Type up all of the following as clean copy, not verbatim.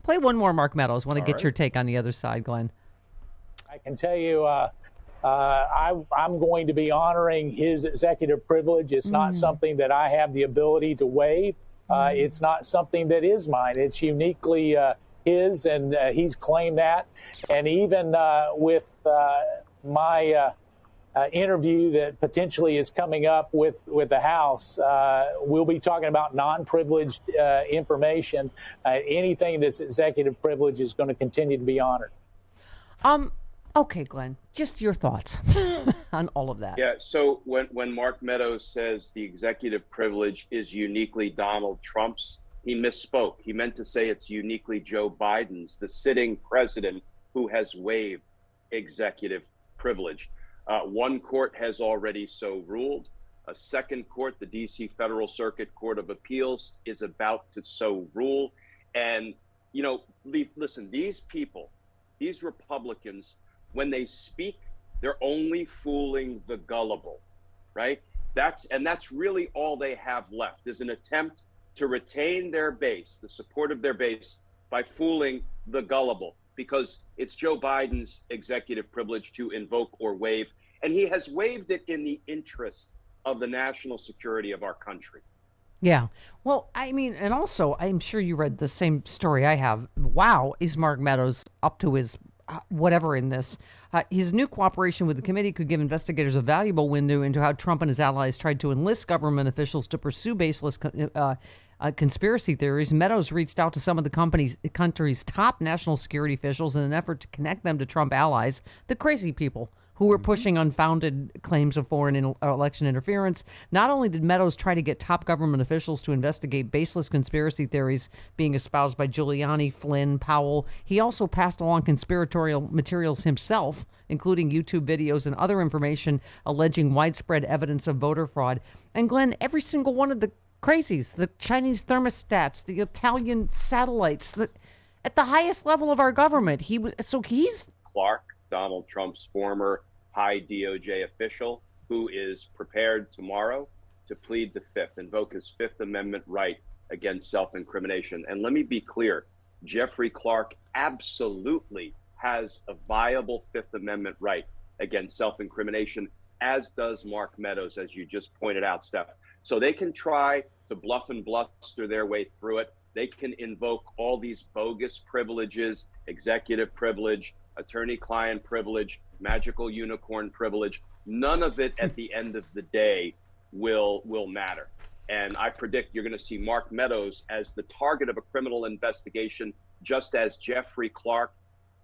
play one more Mark Meadows. Want to All get right. your take on the other side, Glenn. I can tell you, I'm going to be honoring his executive privilege. It's not something that I have the ability to waive. It's not something that is mine. It's uniquely his, and he's claimed that. And even with my interview that potentially is coming up with the House, we'll be talking about non-privileged information. Anything that's executive privilege is going to continue to be honored. Okay, Glenn, just your thoughts on all of that. Yeah, so when Mark Meadows says the executive privilege is uniquely Donald Trump's, he misspoke. He meant to say it's uniquely Joe Biden's, the sitting president, who has waived executive privilege. One court has already so ruled. A second court, the D.C. Federal Circuit Court of Appeals, is about to so rule. And, you know, listen, these people, these Republicans, when they speak, they're only fooling the gullible, right? That's really all they have left, is an attempt to retain their base, the support of their base, by fooling the gullible, because it's Joe Biden's executive privilege to invoke or waive, and he has waived it in the interest of the national security of our country. Yeah. Well, I mean, and also, I'm sure you read the same story I have. Wow, is Mark Meadows up to his whatever in this? His new cooperation with the committee could give investigators a valuable window into how Trump and his allies tried to enlist government officials to pursue baseless conspiracy theories. Meadows reached out to some of the country's top national security officials in an effort to connect them to Trump allies, the crazy people who were pushing unfounded claims of foreign election interference. Not only did Meadows try to get top government officials to investigate baseless conspiracy theories being espoused by Giuliani, Flynn, Powell, he also passed along conspiratorial materials himself, including YouTube videos and other information alleging widespread evidence of voter fraud. And Glenn, every single one of the crazies, the Chinese thermostats, the Italian satellites, at the highest level of our government, he's Clark, Donald Trump's former high DOJ official, who is prepared tomorrow to plead the Fifth, invoke his Fifth Amendment right against self-incrimination. And let me be clear, Jeffrey Clark absolutely has a viable Fifth Amendment right against self-incrimination, as does Mark Meadows, as you just pointed out, Steph. So they can try to bluff and bluster their way through it. They can invoke all these bogus privileges, executive privilege, attorney-client privilege, magical unicorn privilege. None of it at the end of the day will matter. And I predict you're going to see Mark Meadows as the target of a criminal investigation, just as Jeffrey Clark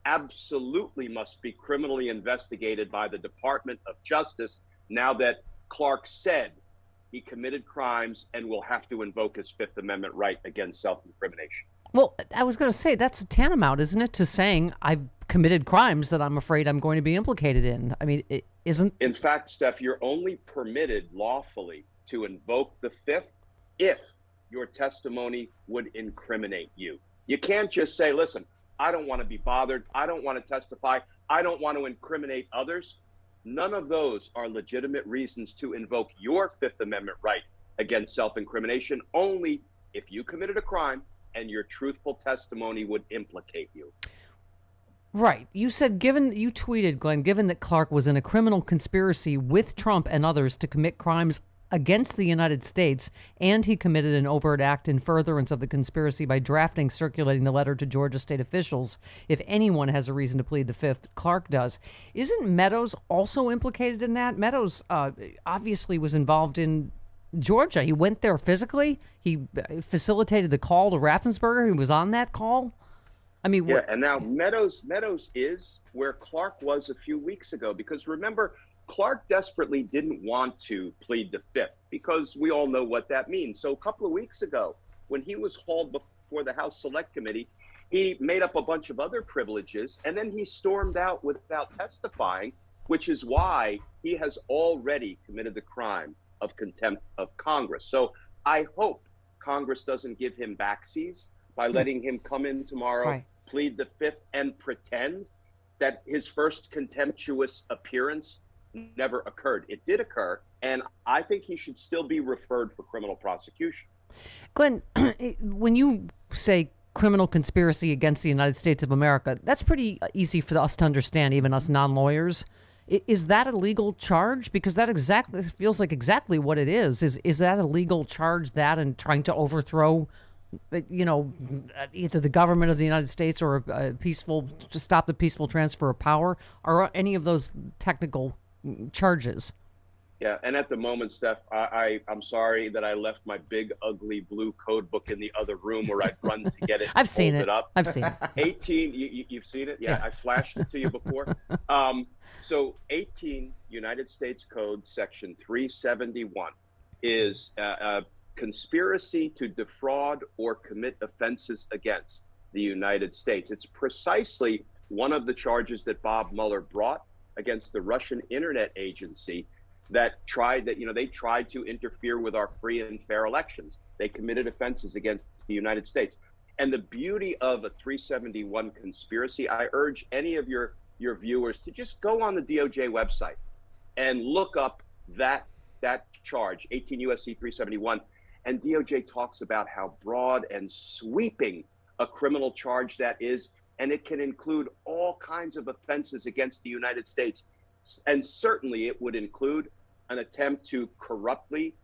absolutely must be criminally investigated by the Department of Justice now that Clark said he committed crimes and will have to invoke his Fifth Amendment right against self-incrimination. Well, I was going to say, that's tantamount, isn't it, to saying I've committed crimes that I'm afraid I'm going to be implicated in? I mean, it isn't. In fact, Steph, you're only permitted lawfully to invoke the Fifth if your testimony would incriminate you. You can't just say, listen, I don't want to be bothered. I don't want to testify. I don't want to incriminate others. None of those are legitimate reasons to invoke your Fifth Amendment right against self-incrimination, only if you committed a crime and your truthful testimony would implicate you. Right. You said, you tweeted, Glenn, given that Clark was in a criminal conspiracy with Trump and others to commit crimes against the United States, and he committed an overt act in furtherance of the conspiracy by drafting, circulating the letter to Georgia state officials. If anyone has a reason to plead the Fifth, Clark does. Isn't Meadows also implicated in that? Meadows obviously was involved in Georgia. He went there physically. He facilitated the call to Raffensperger. He was on that call. I mean, yeah. And now Meadows is where Clark was a few weeks ago, because remember, Clark desperately didn't want to plead the Fifth because we all know what that means. So a couple of weeks ago, when he was hauled before the House Select Committee, he made up a bunch of other privileges and then he stormed out without testifying, which is why he has already committed the crime of contempt of Congress. So I hope Congress doesn't give him backsies by letting him come in tomorrow, right, plead the Fifth, and pretend that his first contemptuous appearance never occurred. It did occur, and I think he should still be referred for criminal prosecution. Glenn, when you say criminal conspiracy against the United States of America. That's pretty easy for us to understand, even us non-lawyers. Is that a legal charge? Because that exactly feels like exactly what it is. Is that a legal charge, that and trying to overthrow, either the government of the United States or to stop the peaceful transfer of power? Are any of those technical charges? Yeah, and at the moment, Steph, I'm sorry that I left my big, ugly blue code book in the other room where I'd run to get it. I've seen it. Up. I've seen it. 18, you've seen it? Yeah, I flashed it to you before. So 18 United States Code Section 371 is conspiracy to defraud or commit offenses against the United States. It's precisely one of the charges that Bob Mueller brought against the Russian Internet Agency that they tried to interfere with our free and fair elections. They committed offenses against the United States. And the beauty of a 371 conspiracy, I urge any of your viewers to just go on the DOJ website and look up that charge, 18 U.S.C. 371. And DOJ talks about how broad and sweeping a criminal charge that is, and it can include all kinds of offenses against the United States. And certainly it would include an attempt to corruptly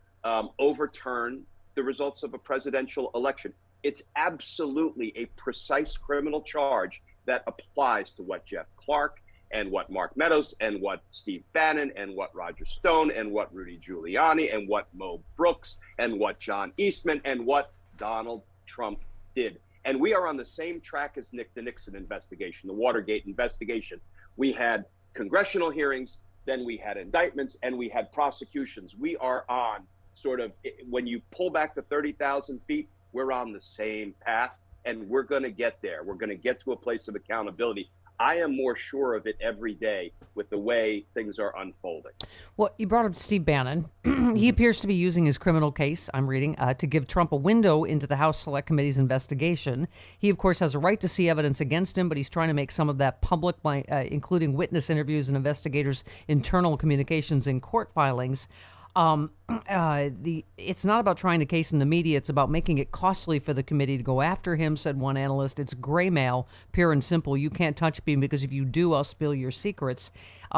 overturn the results of a presidential election. It's absolutely a precise criminal charge that applies to what Jeff Clark and what Mark Meadows and what Steve Bannon and what Roger Stone and what Rudy Giuliani and what Mo Brooks and what John Eastman and what Donald Trump did. And we are on the same track as the Nixon investigation, the Watergate investigation. We had congressional hearings, then we had indictments, and we had prosecutions. We are on sort of, when you pull back to 30,000 feet, we're on the same path, and we're going to get there. We're going to get to a place of accountability. I am more sure of it every day with the way things are unfolding. Well, you brought up Steve Bannon. He appears to be using his criminal case, I'm reading, to give Trump a window into the House Select Committee's investigation. He, of course, has a right to see evidence against him, but he's trying to make some of that public by including witness interviews and investigators' internal communications in court filings. It's not about trying the case in the media. It's about making it costly for the committee to go after him, said one analyst. It's gray mail, pure and simple. You can't touch me because if you do, I'll spill your secrets.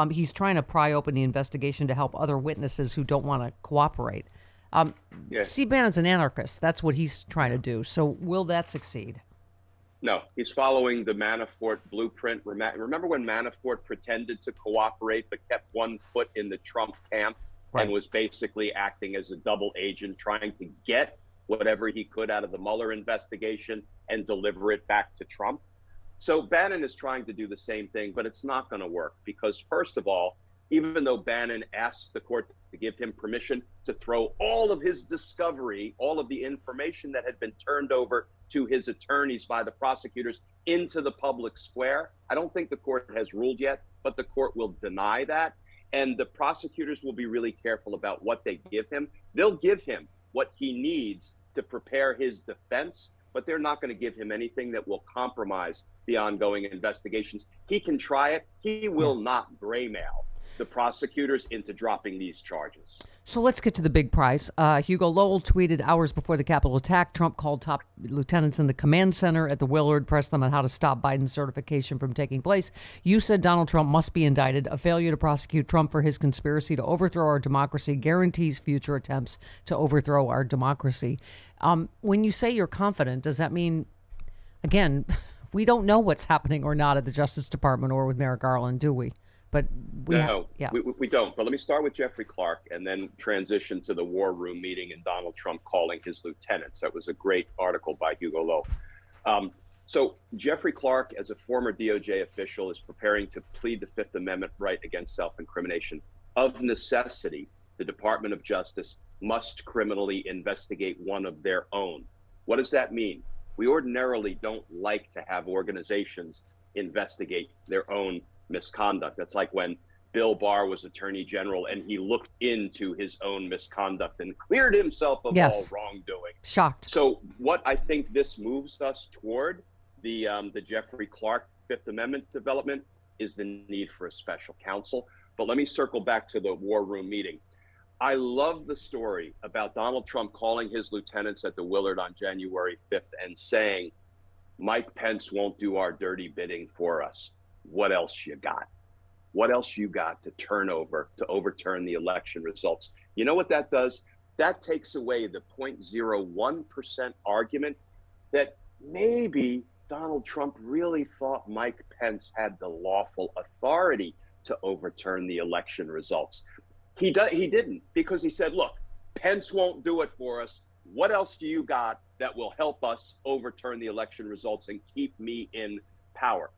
He's trying to pry open the investigation to help other witnesses who don't want to cooperate. Steve Bannon's an anarchist. That's what he's trying to do. So will that succeed? No, he's following the Manafort blueprint. Remember when Manafort pretended to cooperate but kept one foot in the Trump camp? Right. And was basically acting as a double agent, trying to get whatever he could out of the Mueller investigation and deliver it back to Trump. So Bannon is trying to do the same thing, but it's not going to work because, first of all, even though Bannon asked the court to give him permission to throw all of his discovery, all of the information that had been turned over to his attorneys by the prosecutors into the public square, I don't think the court has ruled yet, but the court will deny that. And the prosecutors will be really careful about what they give him. They'll give him what he needs to prepare his defense, but they're not going to give him anything that will compromise the ongoing investigations. He can try it. He will not graymail the prosecutors into dropping these charges. So let's get to the big prize. Hugo Lowell tweeted hours before the Capitol attack, Trump called top lieutenants in the command center at the Willard, pressed them on how to stop Biden's certification from taking place. You said Donald Trump must be indicted. A failure to prosecute Trump for his conspiracy to overthrow our democracy guarantees future attempts to overthrow our democracy. When you say you're confident, does that mean, again, we don't know what's happening or not at the Justice Department or with Merrick Garland, do we? But we don't. But let me start with Jeffrey Clark and then transition to the war room meeting and Donald Trump calling his lieutenants. That was a great article by Hugo Lowe. So Jeffrey Clark, as a former DOJ official, is preparing to plead the Fifth Amendment right against self-incrimination. Of necessity, the Department of Justice must criminally investigate one of their own. What does that mean? We ordinarily don't like to have organizations investigate their own misconduct. That's like when Bill Barr was Attorney General and he looked into his own misconduct and cleared himself of all wrongdoing. Shocked. So what I think this moves us toward, the Jeffrey Clark Fifth Amendment development, is the need for a special counsel. But let me circle back to the war room meeting. I love the story about Donald Trump calling his lieutenants at the Willard on January 5th and saying, Mike Pence won't do our dirty bidding for us. What else you got? What else you got to overturn the election results? You know what that does? That takes away the 0.01% argument that maybe Donald Trump really thought Mike Pence had the lawful authority to overturn the election results. He didn't, because he said, look, Pence won't do it for us. What else do you got that will help us overturn the election results and keep me in power?